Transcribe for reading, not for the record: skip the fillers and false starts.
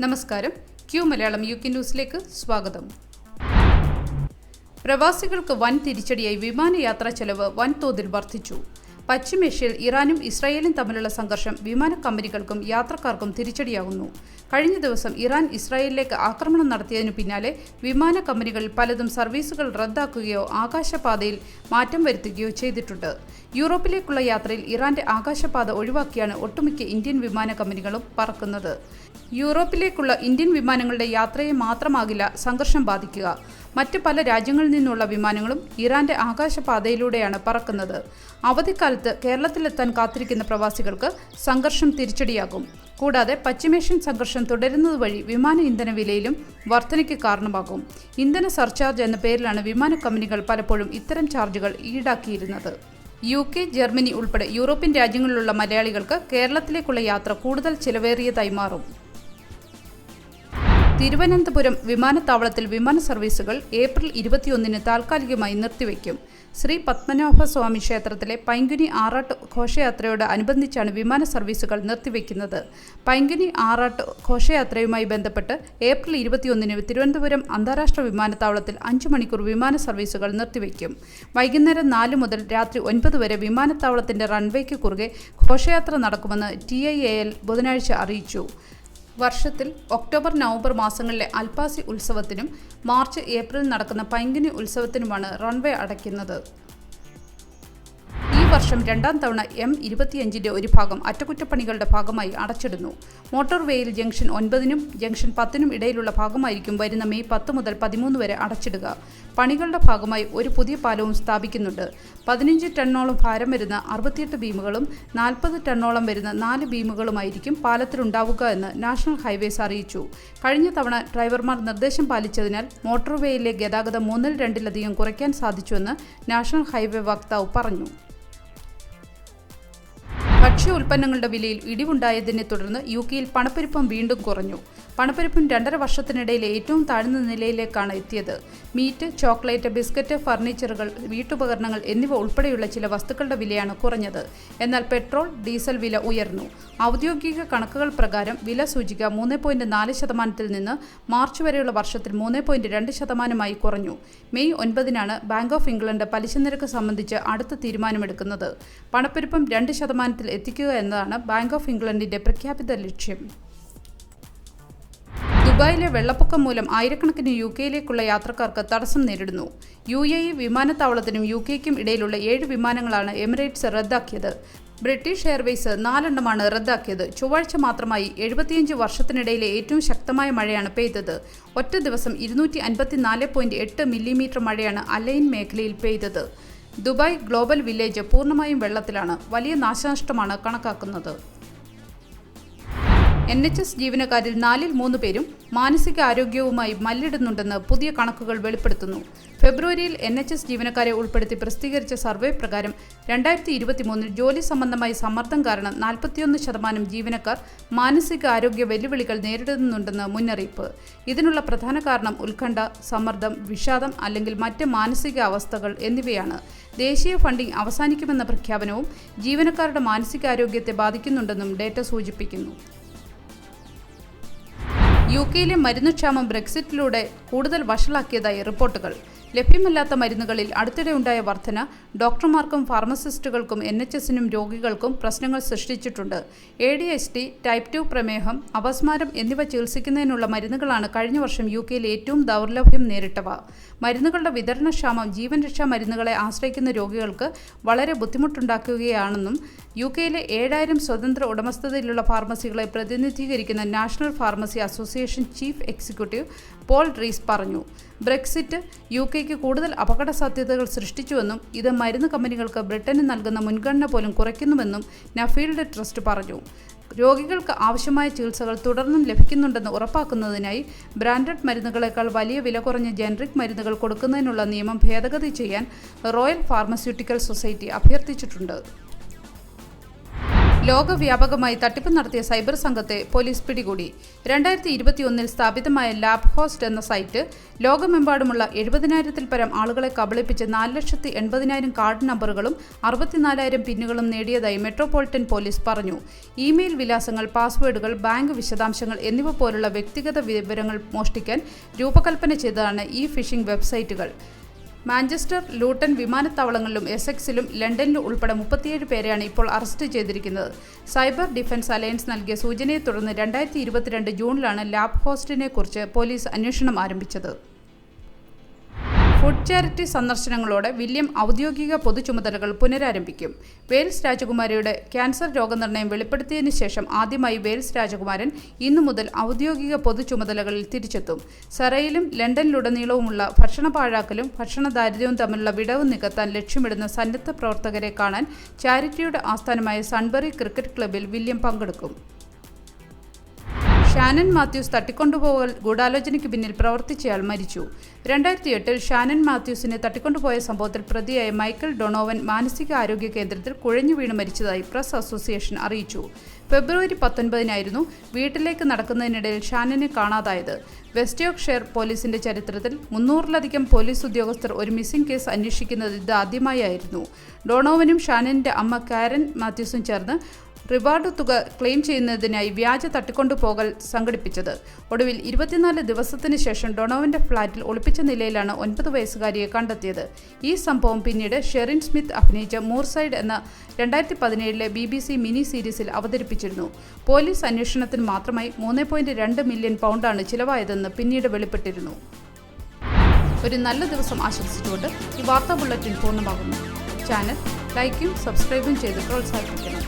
നമസ്കാരം. Q Malayalam UK ന്യൂസിലേക്ക് സ്വാഗതം. പ്രവാസികൾക്ക് വൻ തിരിച്ചടിയായി വിമാനയാത്രാ ചെലവ് വൻതോതിൽ വർദ്ധിച്ചു. പശ്ചിമേഷ്യയിൽ ഇറാനും ഇസ്രായേലും തമ്മിലുള്ള സംഘർഷം വിമാന കമ്പനികൾക്കും യാത്രക്കാർക്കും തിരിച്ചടിയാകുന്നു. കഴിഞ്ഞ ദിവസം ഇറാൻ ഇസ്രായേലിലേക്ക് ആക്രമണം നടത്തിയതിനു പിന്നാലെ വിമാന കമ്പനികളിൽ പലതും സർവീസുകൾ റദ്ദാക്കുകയോ ആകാശപാതയിൽ മാറ്റം വരുത്തുകയോ ചെയ്തിട്ടുണ്ട്. യൂറോപ്പിലേക്കുള്ള യാത്രയിൽ ഇറാന്റെ ആകാശപാത ഒഴിവാക്കിയാണ് ഒട്ടുമിക്ക ഇന്ത്യൻ വിമാന കമ്പനികളും പറക്കുന്നത്. യൂറോപ്പിലേക്കുള്ള ഇന്ത്യൻ വിമാനങ്ങളുടെ യാത്രയെ മാത്രമാകില്ല സംഘർഷം ബാധിക്കുക. മറ്റ് പല രാജ്യങ്ങളിൽ നിന്നുള്ള വിമാനങ്ങളും ഇറാന്റെ ആകാശപാതയിലൂടെയാണ് പറക്കുന്നത്. അവധിക്കാലത്ത് കേരളത്തിലെത്താൻ കാത്തിരിക്കുന്ന പ്രവാസികൾക്ക് സംഘർഷം തിരിച്ചടിയാകും. കൂടാതെ പശ്ചിമേഷ്യൻ സംഘർഷം തുടരുന്നത് വഴി വിമാന ഇന്ധന വിലയിലും വർധനയ്ക്ക് കാരണമാകും. ഇന്ധന സർചാർജ് എന്ന പേരിലാണ് വിമാന കമ്പനികൾ പലപ്പോഴും ഇത്തരം ചാർജുകൾ ഈടാക്കിയിരുന്നത്. UK, ജർമ്മനി ഉൾപ്പെടെ യൂറോപ്യൻ രാജ്യങ്ങളിലുള്ള മലയാളികൾക്ക് കേരളത്തിലേക്കുള്ള യാത്ര കൂടുതൽ ചിലവേറിയതായി മാറും. തിരുവനന്തപുരം വിമാനത്താവളത്തിൽ വിമാന സർവീസുകൾ ഏപ്രിൽ 21 താൽക്കാലികമായി നിർത്തിവെക്കും. ശ്രീ പത്മനാഭസ്വാമി ക്ഷേത്രത്തിലെ പൈങ്കുനി ആറാട്ട് ഘോഷയാത്രയോട് അനുബന്ധിച്ചാണ് വിമാന സർവീസുകൾ നിർത്തിവെക്കുന്നത്. പൈങ്കുനി ആറാട്ട് ഘോഷയാത്രയുമായി ബന്ധപ്പെട്ട് ഏപ്രിൽ 21 തിരുവനന്തപുരം അന്താരാഷ്ട്ര വിമാനത്താവളത്തിൽ 5 മണിക്കൂർ വിമാന സർവീസുകൾ നിർത്തിവെക്കും. വൈകുന്നേരം 4 മുതൽ രാത്രി 9 വരെ വിമാനത്താവളത്തിന്റെ റൺവേക്ക് കുറുകെ ഘോഷയാത്ര നടക്കുമെന്ന് TIAL ബുധനാഴ്ച അറിയിച്ചു. വർഷത്തിൽ ഒക്ടോബർ, നവംബർ മാസങ്ങളിലെ അൽപ്പാസി ഉത്സവത്തിനും മാർച്ച്, ഏപ്രിൽ നടക്കുന്ന പൈങ്കുനി ഉത്സവത്തിനുമാണ് റൺവേ അടയ്ക്കുന്നത്. ഈ വർഷം രണ്ടാം തവണ M25 ഒരു ഭാഗം അറ്റകുറ്റപ്പണികളുടെ ഭാഗമായി അടച്ചിടുന്നു. മോട്ടോർവേയിൽ ജംഗ്ഷൻ 9 ജംഗ്ഷൻ 10 ഇടയിലുള്ള ഭാഗമായിരിക്കും വരുന്ന മെയ് 10 മുതൽ 13 വരെ അടച്ചിടുക. പണികളുടെ ഭാഗമായി ഒരു പുതിയ പാലവും സ്ഥാപിക്കുന്നുണ്ട്. 15 ടണ്ണോളം ഭാരം വരുന്ന 68 ബീമുകളും 40 ടണ്ണോളം വരുന്ന 4 ബീമുകളുമായിരിക്കും പാലത്തിലുണ്ടാവുക എന്ന് നാഷണൽ ഹൈവേസ് അറിയിച്ചു. കഴിഞ്ഞ തവണ ഡ്രൈവർമാർ നിർദ്ദേശം പാലിച്ചതിനാൽ മോട്ടോർവേയിലെ ഗതാഗതം 2/3 കുറയ്ക്കാൻ സാധിച്ചുവെന്ന് നാഷണൽ ഹൈവേ വക്താവ് പറഞ്ഞു. ഭക്ഷ്യ ഉൽപ്പന്നങ്ങളുടെ വിലയിൽ ഇടിവുണ്ടായതിനെ തുടർന്ന് UKയിൽ പണപ്പെരുപ്പം വീണ്ടും കുറഞ്ഞു. പണപ്പെരുപ്പം 2.5 വർഷത്തിനിടയിലെ ഏറ്റവും താഴ്ന്ന നിലയിലേക്കാണ് എത്തിയത്. മീറ്റ്, ചോക്ലേറ്റ്, ബിസ്ക്കറ്റ്, ഫർണിച്ചറുകൾ, വീട്ടുപകരണങ്ങൾ എന്നിവ ഉൾപ്പെടെയുള്ള ചില വസ്തുക്കളുടെ വിലയാണ് കുറഞ്ഞത്. എന്നാൽ പെട്രോൾ, ഡീസൽ വില ഉയർന്നു. ഔദ്യോഗിക കണക്കുകൾ പ്രകാരം വില സൂചിക 3.4% നിന്ന് മാർച്ച് വരെയുള്ള വർഷത്തിൽ 3.2% കുറഞ്ഞു. മെയ് 9 ബാങ്ക് ഓഫ് ഇംഗ്ലണ്ട് പലിശ നിരക്ക് സംബന്ധിച്ച് അടുത്ത തീരുമാനമെടുക്കുന്നത്. പണപ്പെരുപ്പം 2% എത്തിക്കുക എന്നതാണ് ബാങ്ക് ഓഫ് ഇംഗ്ലണ്ടിന്റെ പ്രഖ്യാപിത ലക്ഷ്യം. ദുബായിലെ വെള്ളപ്പൊക്കം മൂലം ആയിരക്കണക്കിന് UKയിലേക്കുള്ള യാത്രക്കാർക്ക് തടസ്സം നേരിടുന്നു. UAE വിമാനത്താവളത്തിനും UKയ്ക്കും ഇടയിലുള്ള 7 വിമാനങ്ങളാണ് എമിറേറ്റ്സ് റദ്ദാക്കിയത്. ബ്രിട്ടീഷ് എയർവേസ് 4 എണ്ണമാണ് റദ്ദാക്കിയത്. ചൊവ്വാഴ്ച മാത്രമായി 75 വർഷത്തിനിടയിലെ ഏറ്റവും ശക്തമായ മഴയാണ് പെയ്തത്. ഒറ്റ ദിവസം 254.8 മില്ലിമീറ്റർ മഴയാണ് അലൈൻ മേഖലയിൽ പെയ്തത്. ദുബായ് ഗ്ലോബൽ വില്ലേജ് പൂർണ്ണമായും വെള്ളത്തിലാണ്. വലിയ നാശനഷ്ടമാണ് കണക്കാക്കുന്നത്. NHS ജീവനക്കാരിൽ 4-ൽ 3 പേരും മാനസിക ആരോഗ്യവുമായി മല്ലിടുന്നുണ്ടെന്ന് പുതിയ കണക്കുകൾ വെളിപ്പെടുത്തുന്നു. ഫെബ്രുവരിയിൽ NHS ജീവനക്കാരെ ഉൾപ്പെടുത്തി പ്രസിദ്ധീകരിച്ച സർവേ പ്രകാരം 2023 ജോലി സംബന്ധമായ സമ്മർദ്ദം കാരണം 41% ജീവനക്കാർ മാനസിക ആരോഗ്യ വെല്ലുവിളികൾ നേരിടുന്നുണ്ടെന്ന് മുന്നറിയിപ്പ്. ഇതിനുള്ള പ്രധാന കാരണം ഉത്കണ്ഠ, സമ്മർദ്ദം, വിഷാദം അല്ലെങ്കിൽ മറ്റ് മാനസിക അവസ്ഥകൾ എന്നിവയാണ്. ദേശീയ ഫണ്ടിംഗ് അവസാനിക്കുമെന്ന പ്രഖ്യാപനവും ജീവനക്കാരുടെ മാനസികാരോഗ്യത്തെ ബാധിക്കുന്നുണ്ടെന്നും ഡേറ്റ സൂചിപ്പിക്കുന്നു. UKയിലെ മരുന്നുക്ഷാമം ബ്രെക്സിറ്റിലൂടെ കൂടുതൽ വഷളാക്കിയതായി റിപ്പോർട്ടുകൾ. ലഭ്യമല്ലാത്ത മരുന്നുകളിൽ അടുത്തിടെ ഉണ്ടായ വർധന ഡോക്ടർമാർക്കും ഫാർമസിസ്റ്റുകൾക്കും NHSനും രോഗികൾക്കും പ്രശ്നങ്ങൾ സൃഷ്ടിച്ചിട്ടുണ്ട്. ADHD, ടൈപ്പ് 2 പ്രമേഹം, അപസ്മാരം എന്നിവ ചികിത്സിക്കുന്നതിനുള്ള മരുന്നുകളാണ് കഴിഞ്ഞ വർഷം UKയിൽ ഏറ്റവും ദൗർലഭ്യം നേരിട്ടവ. മരുന്നുകളുടെ വിതരണക്ഷാമം ജീവൻ രക്ഷാ മരുന്നുകളെ ആശ്രയിക്കുന്ന രോഗികൾക്ക് വളരെ ബുദ്ധിമുട്ടുണ്ടാക്കുകയാണെന്നും UKയിലെ 7000 സ്വതന്ത്ര ഉടമസ്ഥതയിലുള്ള ഫാർമസികളെ പ്രതിനിധീകരിക്കുന്ന national pharmacy association chief executive Paul Rees പറഞ്ഞു. ബ്രെക്സിറ്റ് UKയ്ക്ക് കൂടുതൽ അപകട സാധ്യതകൾ സൃഷ്ടിച്ചുവെന്നും ഇത് മരുന്ന് കമ്പനികൾക്ക് ബ്രിട്ടന് നൽകുന്ന മുൻഗണന പോലും കുറയ്ക്കുന്നുവെന്നും നഫീൽഡ് ട്രസ്റ്റ് പറഞ്ഞു. രോഗികൾക്ക് ആവശ്യമായ ചികിത്സകൾ തുടർന്നും ലഭിക്കുന്നുണ്ടെന്ന് ഉറപ്പാക്കുന്നതിനായി ബ്രാൻഡഡ് മരുന്നുകളേക്കാൾ വലിയ വില കുറഞ്ഞ ജനറിക് മരുന്നുകൾ കൊടുക്കുന്നതിനുള്ള നിയമം ഭേദഗതി ചെയ്യാൻ റോയൽ ഫാർമസ്യൂട്ടിക്കൽ സൊസൈറ്റി അഭ്യർത്ഥിച്ചിട്ടുണ്ട്. ലോകവ്യാപകമായി തട്ടിപ്പ് നടത്തിയ സൈബർ സംഘത്തെ പോലീസ് പിടികൂടി. 2021 സ്ഥാപിതമായ ലാബ് ഹോസ്റ്റ് എന്ന സൈറ്റ് ലോകമെമ്പാടുമുള്ള 70,000-ൽ പരം ആളുകളെ കബളിപ്പിച്ച് 4,80,000 കാർഡ് നമ്പറുകളും 64,000 പിന്നുകളും നേടിയതായി മെട്രോപൊളിറ്റൻ പോലീസ് പറഞ്ഞു. ഇമെയിൽ വിലാസങ്ങൾ, പാസ്വേഡുകൾ, ബാങ്ക് വിശദാംശങ്ങൾ എന്നിവ പോലുള്ള വ്യക്തിഗത വിവരങ്ങൾ മോഷ്ടിക്കാൻ രൂപകൽപ്പന ചെയ്തതാണ് ഈ ഫിഷിംഗ് വെബ്സൈറ്റുകൾ. മാഞ്ചസ്റ്റർ, ലൂട്ടൺ വിമാനത്താവളങ്ങളിലും എസെക്സിലും ലണ്ടനിലും ഉൾപ്പെടെ 37 പേരെയാണ് ഇപ്പോൾ അറസ്റ്റ് ചെയ്തിരിക്കുന്നത്. സൈബർ ഡിഫൻസ് അലയൻസ് നൽകിയ സൂചനയെ തുടർന്ന് 2022 ജൂണിലാണ് ലാബ് ഹോസ്റ്റിനെ കുറിച്ച് പോലീസ് അന്വേഷണം ആരംഭിച്ചത്. ഫുഡ് ചാരിറ്റി സന്ദർശനങ്ങളോടെ വില്യം ഔദ്യോഗിക പൊതുചുമതലകൾ പുനരാരംഭിക്കും. വെയിൽസ് രാജകുമാരിയുടെ ക്യാൻസർ രോഗനിർണയം വെളിപ്പെടുത്തിയതിനു ശേഷം ആദ്യമായി വെയിൽസ് രാജകുമാരൻ ഇന്നു മുതൽ ഔദ്യോഗിക പൊതുചുമതലകളിൽ തിരിച്ചെത്തും. സറയിലും ലണ്ടനിലുടനീളവുമുള്ള ഭക്ഷണ പാഴാക്കലും ഭക്ഷണ ദാരിദ്ര്യവും തമ്മിലുള്ള വിടവ് നികത്താൻ ലക്ഷ്യമിടുന്ന സന്നദ്ധ പ്രവർത്തകരെ കാണാൻ ചാരിറ്റിയുടെ ആസ്ഥാനമായ സൺബറി ക്രിക്കറ്റ് ക്ലബ്ബിൽ വില്യം പങ്കെടുക്കും. ഷാനൻ മാത്യൂസ് തട്ടിക്കൊണ്ടുപോകൽ ഗൂഢാലോചനയ്ക്ക് പിന്നിൽ പ്രവർത്തിച്ചയാൾ മരിച്ചു. 2008 ഷാനൻ മാത്യൂസിനെ തട്ടിക്കൊണ്ടുപോയ സംഭവത്തിൽ പ്രതിയായ മൈക്കൽ ഡൊണോവൻ മാനസികാരോഗ്യ കേന്ദ്രത്തിൽ കുഴഞ്ഞു വീണ് മരിച്ചതായി പ്രസ് അസോസിയേഷൻ അറിയിച്ചു. ഫെബ്രുവരി 19 വീട്ടിലേക്ക് നടക്കുന്നതിനിടയിൽ ഷാനനെ കാണാതായത്. വെസ്റ്റ് യോർക്ക്ഷയർ പോലീസിന്റെ ചരിത്രത്തിൽ 300-ലധികം പോലീസ് ഉദ്യോഗസ്ഥർ ഒരു മിസ്സിംഗ് കേസ് അന്വേഷിക്കുന്നത് ഇത് ആദ്യമായായിരുന്നു. ഡൊണോവനും ഷാനന്റെ അമ്മ കാരൻ മാത്യൂസും ചേർന്ന് റിവാർഡ് തുക ക്ലെയിം ചെയ്യുന്നതിനായി വ്യാജ തട്ടിക്കൊണ്ടുപോകൽ സംഘടിപ്പിച്ചത്. ഒടുവിൽ 24 ദിവസത്തിന് ശേഷം ഡൊണോവന്റെ ഫ്ളാറ്റിൽ ഒളിപ്പിച്ച നിലയിലാണ് 9 വയസ്സുകാരിയെ കണ്ടെത്തിയത്. ഈ സംഭവം പിന്നീട് ഷെറിൻ സ്മിത്ത് അഭിനയിച്ച മൂർസൈഡ് എന്ന 2017 BBC മിനി സീരീസിൽ അവതരിപ്പിച്ചിരുന്നു. പോലീസ് അന്വേഷണത്തിന് മാത്രമായി 3.2 മില്യൺ പൗണ്ടാണ് ചിലവായതെന്ന് പിന്നീട് വെളിപ്പെട്ടിരുന്നു. ഒരു നല്ല ദിവസം ആശംസിച്ചുകൊണ്ട് ഈ വാർത്താ ബുള്ളറ്റിൻ പൂർണ്ണമാകുന്നു. ചാനൽ ലൈക്കും സബ്സ്ക്രൈബും ചെയ്ത് പ്രോത്സാഹിപ്പിക്കണം.